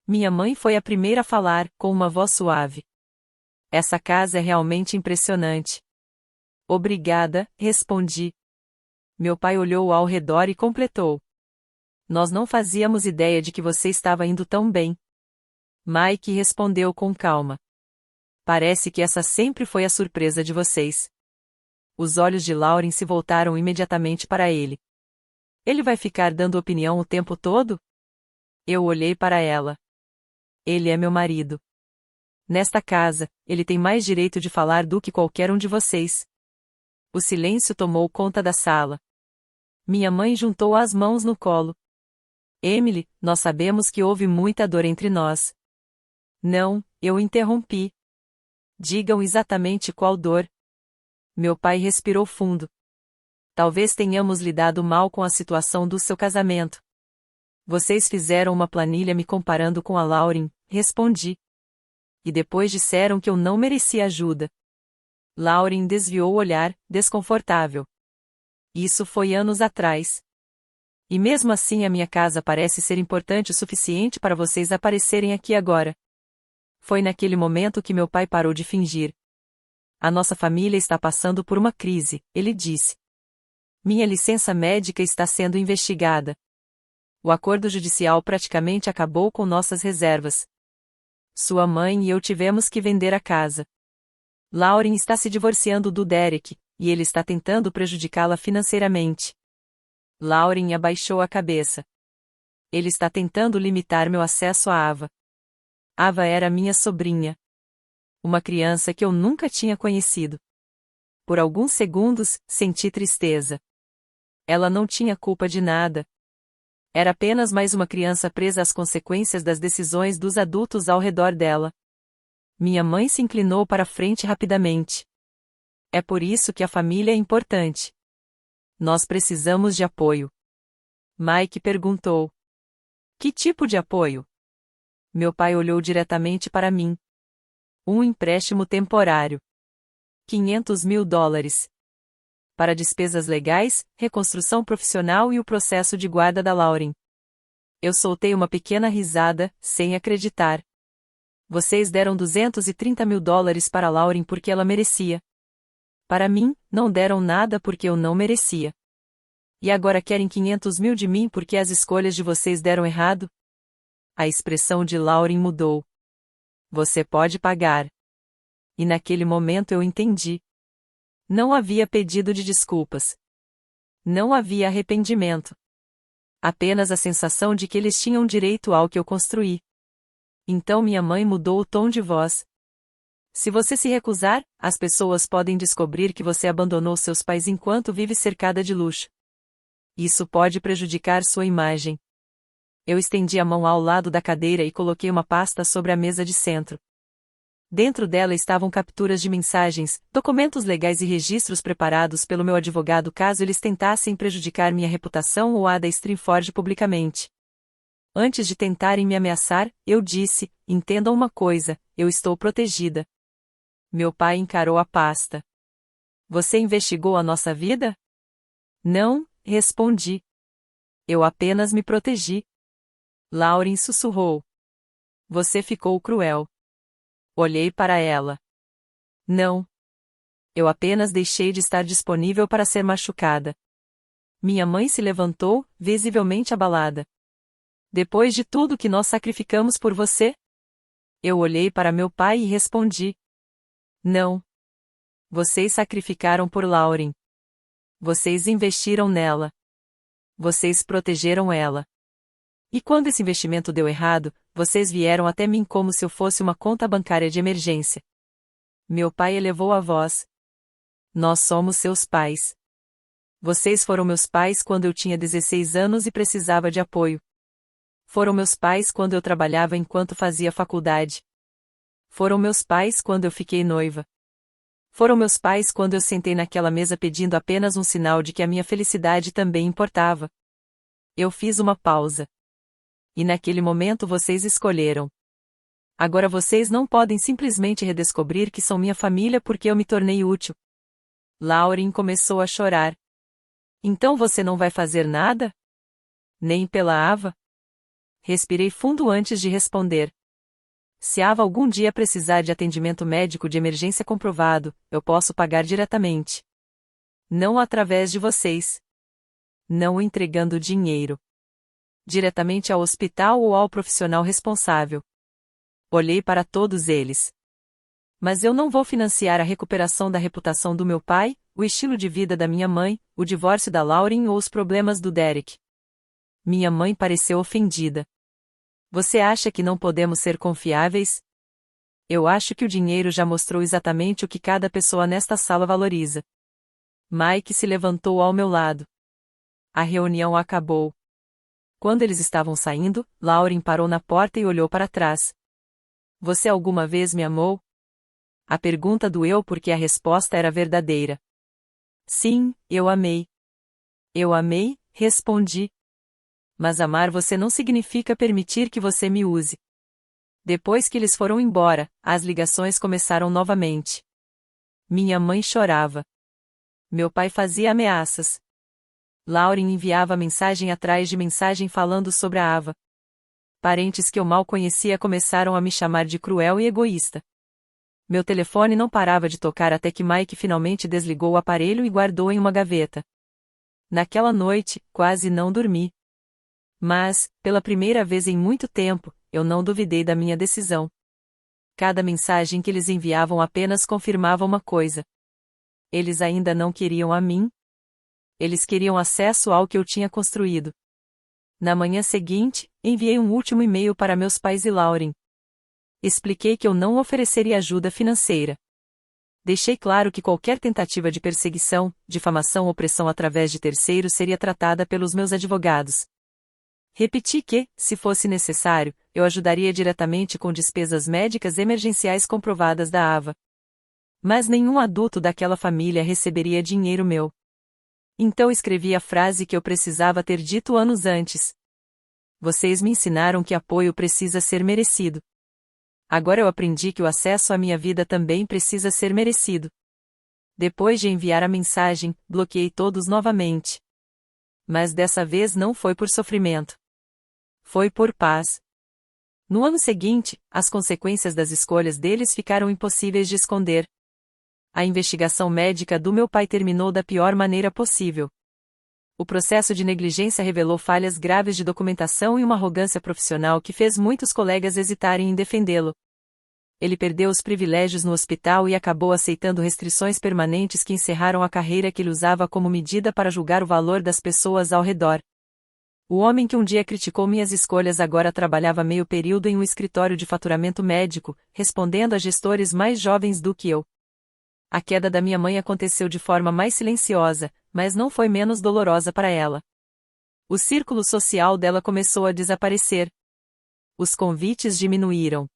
Minha mãe foi a primeira a falar, com uma voz suave. Essa casa é realmente impressionante. Obrigada, respondi. Meu pai olhou ao redor e completou. Nós não fazíamos ideia de que você estava indo tão bem. Mike respondeu com calma. Parece que essa sempre foi a surpresa de vocês. Os olhos de Lauren se voltaram imediatamente para ele. Ele vai ficar dando opinião o tempo todo? Eu olhei para ela. Ele é meu marido. Nesta casa, ele tem mais direito de falar do que qualquer um de vocês. O silêncio tomou conta da sala. Minha mãe juntou as mãos no colo. Emily, nós sabemos que houve muita dor entre nós. Não, eu interrompi. Digam exatamente qual dor. Meu pai respirou fundo. Talvez tenhamos lidado mal com a situação do seu casamento. Vocês fizeram uma planilha me comparando com a Lauren, respondi. E depois disseram que eu não merecia ajuda. Lauren desviou o olhar, desconfortável. Isso foi anos atrás. E mesmo assim a minha casa parece ser importante o suficiente para vocês aparecerem aqui agora. Foi naquele momento que meu pai parou de fingir. A nossa família está passando por uma crise, ele disse. Minha licença médica está sendo investigada. O acordo judicial praticamente acabou com nossas reservas. Sua mãe e eu tivemos que vender a casa. Lauren está se divorciando do Derek, e ele está tentando prejudicá-la financeiramente. Lauren abaixou a cabeça. Ele está tentando limitar meu acesso a Ava. Ava era minha sobrinha. Uma criança que eu nunca tinha conhecido. Por alguns segundos, senti tristeza. Ela não tinha culpa de nada. Era apenas mais uma criança presa às consequências das decisões dos adultos ao redor dela. Minha mãe se inclinou para frente rapidamente. É por isso que a família é importante. Nós precisamos de apoio. Mike perguntou. Que tipo de apoio? Meu pai olhou diretamente para mim. Um empréstimo temporário. 500 mil dólares. Para despesas legais, reconstrução profissional e o processo de guarda da Lauren. Eu soltei uma pequena risada, sem acreditar. Vocês deram 230 mil dólares para Lauren porque ela merecia. Para mim, não deram nada porque eu não merecia. E agora querem 500 mil de mim porque as escolhas de vocês deram errado? A expressão de Lauren mudou. Você pode pagar. E naquele momento eu entendi. Não havia pedido de desculpas. Não havia arrependimento. Apenas a sensação de que eles tinham direito ao que eu construí. Então minha mãe mudou o tom de voz. Se você se recusar, as pessoas podem descobrir que você abandonou seus pais enquanto vive cercada de luxo. Isso pode prejudicar sua imagem. Eu estendi a mão ao lado da cadeira e coloquei uma pasta sobre a mesa de centro. Dentro dela estavam capturas de mensagens, documentos legais e registros preparados pelo meu advogado caso eles tentassem prejudicar minha reputação ou a da Stringford publicamente. Antes de tentarem me ameaçar, eu disse, entendam uma coisa, eu estou protegida. Meu pai encarou a pasta. Você investigou a nossa vida? Não, respondi. Eu apenas me protegi. Lauren sussurrou. Você ficou cruel. Olhei para ela. Não. Eu apenas deixei de estar disponível para ser machucada. Minha mãe se levantou, visivelmente abalada. Depois de tudo que nós sacrificamos por você? Eu olhei para meu pai e respondi. Não. Vocês sacrificaram por Lauren. Vocês investiram nela. Vocês protegeram ela. E quando esse investimento deu errado, vocês vieram até mim como se eu fosse uma conta bancária de emergência. Meu pai elevou a voz. Nós somos seus pais. Vocês foram meus pais quando eu tinha 16 anos e precisava de apoio. Foram meus pais quando eu trabalhava enquanto fazia faculdade. Foram meus pais quando eu fiquei noiva. Foram meus pais quando eu sentei naquela mesa pedindo apenas um sinal de que a minha felicidade também importava. Eu fiz uma pausa. E naquele momento vocês escolheram. Agora vocês não podem simplesmente redescobrir que são minha família porque eu me tornei útil. Lauren começou a chorar. Então você não vai fazer nada? Nem pela Ava? Respirei fundo antes de responder. Se a Ava algum dia precisar de atendimento médico de emergência comprovado, eu posso pagar diretamente. Não através de vocês. Não entregando dinheiro diretamente ao hospital ou ao profissional responsável. Olhei para todos eles. Mas eu não vou financiar a recuperação da reputação do meu pai, o estilo de vida da minha mãe, o divórcio da Lauren ou os problemas do Derek. Minha mãe pareceu ofendida. Você acha que não podemos ser confiáveis? Eu acho que o dinheiro já mostrou exatamente o que cada pessoa nesta sala valoriza. Mike se levantou ao meu lado. A reunião acabou. Quando eles estavam saindo, Lauren parou na porta e olhou para trás. Você alguma vez me amou? A pergunta doeu porque a resposta era verdadeira. Sim, eu amei. Eu amei, respondi. Mas amar você não significa permitir que você me use. Depois que eles foram embora, as ligações começaram novamente. Minha mãe chorava. Meu pai fazia ameaças. Lauren enviava mensagem atrás de mensagem falando sobre a Ava. Parentes que eu mal conhecia começaram a me chamar de cruel e egoísta. Meu telefone não parava de tocar até que Mike finalmente desligou o aparelho e guardou em uma gaveta. Naquela noite, quase não dormi. Mas, pela primeira vez em muito tempo, eu não duvidei da minha decisão. Cada mensagem que eles enviavam apenas confirmava uma coisa. Eles ainda não queriam a mim. Eles queriam acesso ao que eu tinha construído. Na manhã seguinte, enviei um último e-mail para meus pais e Lauren. Expliquei que eu não ofereceria ajuda financeira. Deixei claro que qualquer tentativa de perseguição, difamação ou pressão através de terceiros seria tratada pelos meus advogados. Repeti que, se fosse necessário, eu ajudaria diretamente com despesas médicas emergenciais comprovadas da Ava. Mas nenhum adulto daquela família receberia dinheiro meu. Então escrevi a frase que eu precisava ter dito anos antes. Vocês me ensinaram que apoio precisa ser merecido. Agora eu aprendi que o acesso à minha vida também precisa ser merecido. Depois de enviar a mensagem, bloqueei todos novamente. Mas dessa vez não foi por sofrimento. Foi por paz. No ano seguinte, as consequências das escolhas deles ficaram impossíveis de esconder. A investigação médica do meu pai terminou da pior maneira possível. O processo de negligência revelou falhas graves de documentação e uma arrogância profissional que fez muitos colegas hesitarem em defendê-lo. Ele perdeu os privilégios no hospital e acabou aceitando restrições permanentes que encerraram a carreira que ele usava como medida para julgar o valor das pessoas ao redor. O homem que um dia criticou minhas escolhas agora trabalhava meio período em um escritório de faturamento médico, respondendo a gestores mais jovens do que eu. A queda da minha mãe aconteceu de forma mais silenciosa, mas não foi menos dolorosa para ela. O círculo social dela começou a desaparecer. Os convites diminuíram.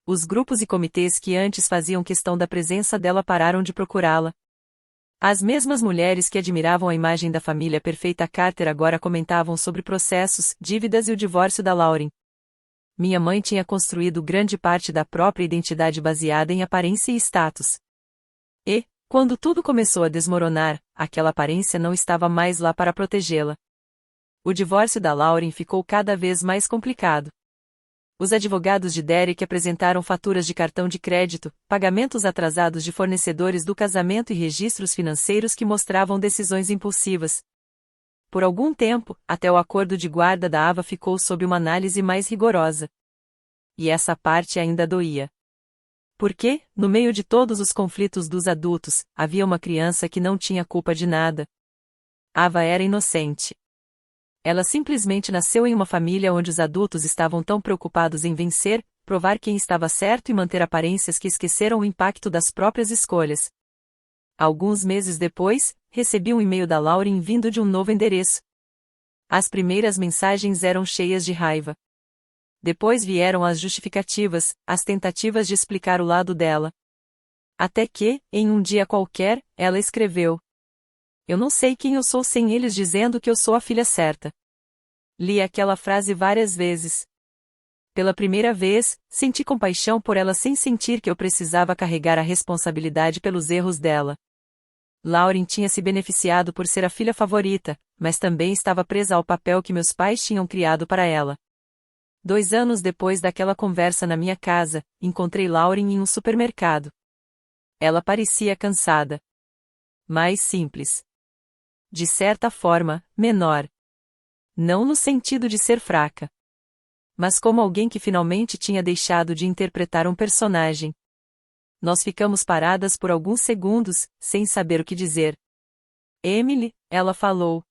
Os grupos e comitês que antes faziam questão da presença dela pararam de procurá-la. As mesmas mulheres que admiravam a imagem da família perfeita Carter agora comentavam sobre processos, dívidas e o divórcio da Lauren. Minha mãe tinha construído grande parte da própria identidade baseada em aparência e status. E, quando tudo começou a desmoronar, aquela aparência não estava mais lá para protegê-la. O divórcio da Lauren ficou cada vez mais complicado. Os advogados de Derek apresentaram faturas de cartão de crédito, pagamentos atrasados de fornecedores do casamento e registros financeiros que mostravam decisões impulsivas. Por algum tempo, até o acordo de guarda da Ava ficou sob uma análise mais rigorosa. E essa parte ainda doía. Porque, no meio de todos os conflitos dos adultos, havia uma criança que não tinha culpa de nada. Ava era inocente. Ela simplesmente nasceu em uma família onde os adultos estavam tão preocupados em vencer, provar quem estava certo e manter aparências que esqueceram o impacto das próprias escolhas. Alguns meses depois, recebi um e-mail da Lauren vindo de um novo endereço. As primeiras mensagens eram cheias de raiva. Depois vieram as justificativas, as tentativas de explicar o lado dela. Até que, em um dia qualquer, ela escreveu: "Eu não sei quem eu sou sem eles dizendo que eu sou a filha certa." Li aquela frase várias vezes. Pela primeira vez, senti compaixão por ela sem sentir que eu precisava carregar a responsabilidade pelos erros dela. Lauren tinha se beneficiado por ser a filha favorita, mas também estava presa ao papel que meus pais tinham criado para ela. 2 anos depois daquela conversa na minha casa, encontrei Lauren em um supermercado. Ela parecia cansada. Mais simples. De certa forma, menor. Não no sentido de ser fraca. Mas como alguém que finalmente tinha deixado de interpretar um personagem. Nós ficamos paradas por alguns segundos, sem saber o que dizer. "Emily", ela falou.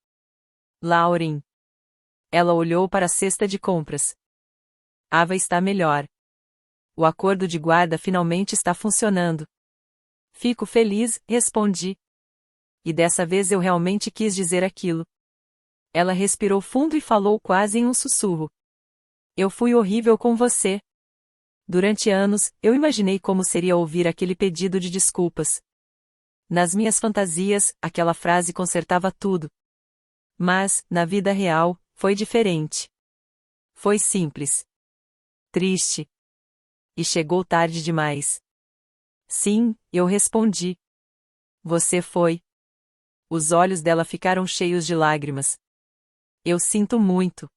"Lauren." Ela olhou para a cesta de compras. "Ava está melhor. O acordo de guarda finalmente está funcionando." "Fico feliz", respondi. E dessa vez eu realmente quis dizer aquilo. Ela respirou fundo e falou quase em um sussurro. "Eu fui horrível com você." Durante anos, eu imaginei como seria ouvir aquele pedido de desculpas. Nas minhas fantasias, aquela frase consertava tudo. Mas, na vida real, foi diferente. Foi simples. Triste. E chegou tarde demais. "Sim", eu respondi. "Você foi." Os olhos dela ficaram cheios de lágrimas. "Eu sinto muito.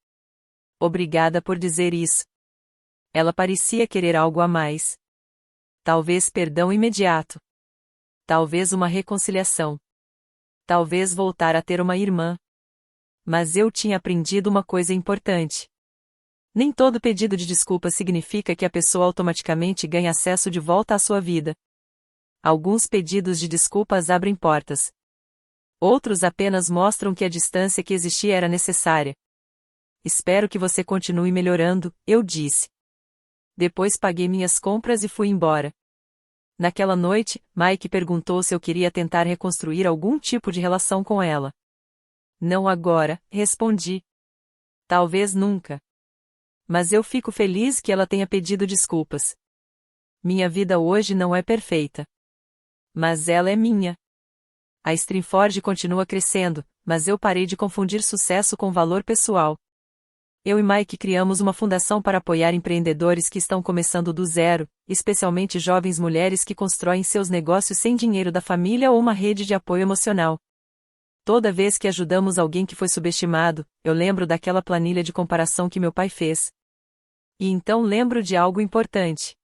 Obrigada por dizer isso." Ela parecia querer algo a mais. Talvez perdão imediato. Talvez uma reconciliação. Talvez voltar a ter uma irmã. Mas eu tinha aprendido uma coisa importante. Nem todo pedido de desculpa significa que a pessoa automaticamente ganha acesso de volta à sua vida. Alguns pedidos de desculpas abrem portas. Outros apenas mostram que a distância que existia era necessária. "Espero que você continue melhorando", eu disse. Depois paguei minhas compras e fui embora. Naquela noite, Mike perguntou se eu queria tentar reconstruir algum tipo de relação com ela. "Não agora", respondi. "Talvez nunca. Mas eu fico feliz que ela tenha pedido desculpas. Minha vida hoje não é perfeita. Mas ela é minha. A Stringford continua crescendo, mas eu parei de confundir sucesso com valor pessoal. Eu e Mike criamos uma fundação para apoiar empreendedores que estão começando do zero, especialmente jovens mulheres que constroem seus negócios sem dinheiro da família ou uma rede de apoio emocional. Toda vez que ajudamos alguém que foi subestimado, eu lembro daquela planilha de comparação que meu pai fez. E então lembro de algo importante.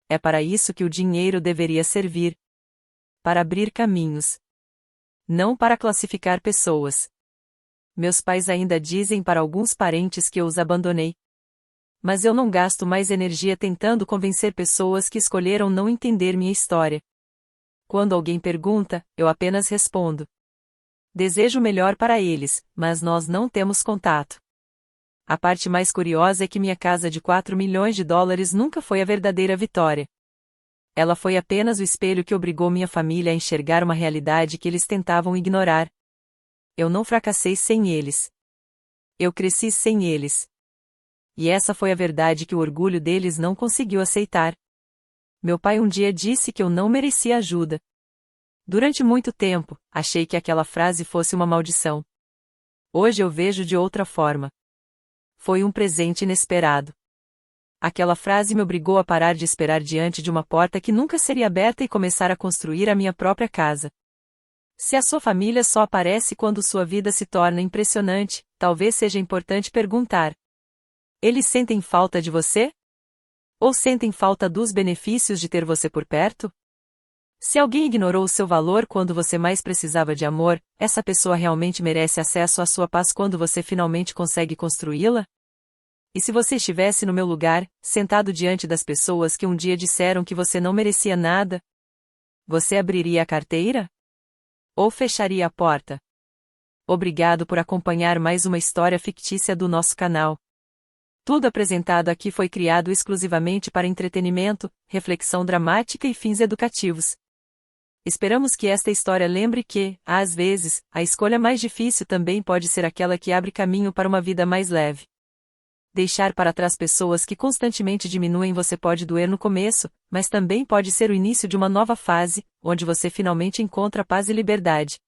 É para isso que o dinheiro deveria servir. Para abrir caminhos. Não para classificar pessoas. Meus pais ainda dizem para alguns parentes que eu os abandonei. Mas eu não gasto mais energia tentando convencer pessoas que escolheram não entender minha história. Quando alguém pergunta, eu apenas respondo. Desejo o melhor para eles, mas nós não temos contato. A parte mais curiosa é que minha casa de 4 milhões de dólares nunca foi a verdadeira vitória. Ela foi apenas o espelho que obrigou minha família a enxergar uma realidade que eles tentavam ignorar. Eu não fracassei sem eles. Eu cresci sem eles. E essa foi a verdade que o orgulho deles não conseguiu aceitar. Meu pai um dia disse que eu não merecia ajuda. Durante muito tempo, achei que aquela frase fosse uma maldição. Hoje eu vejo de outra forma. Foi um presente inesperado. Aquela frase me obrigou a parar de esperar diante de uma porta que nunca seria aberta e começar a construir a minha própria casa. Se a sua família só aparece quando sua vida se torna impressionante, talvez seja importante perguntar: eles sentem falta de você? Ou sentem falta dos benefícios de ter você por perto? Se alguém ignorou o seu valor quando você mais precisava de amor, essa pessoa realmente merece acesso à sua paz quando você finalmente consegue construí-la? E se você estivesse no meu lugar, sentado diante das pessoas que um dia disseram que você não merecia nada, você abriria a carteira? Ou fecharia a porta? Obrigado por acompanhar mais uma história fictícia do nosso canal. Tudo apresentado aqui foi criado exclusivamente para entretenimento, reflexão dramática e fins educativos. Esperamos que esta história lembre que, às vezes, a escolha mais difícil também pode ser aquela que abre caminho para uma vida mais leve. Deixar para trás pessoas que constantemente diminuem você pode doer no começo, mas também pode ser o início de uma nova fase, onde você finalmente encontra paz e liberdade.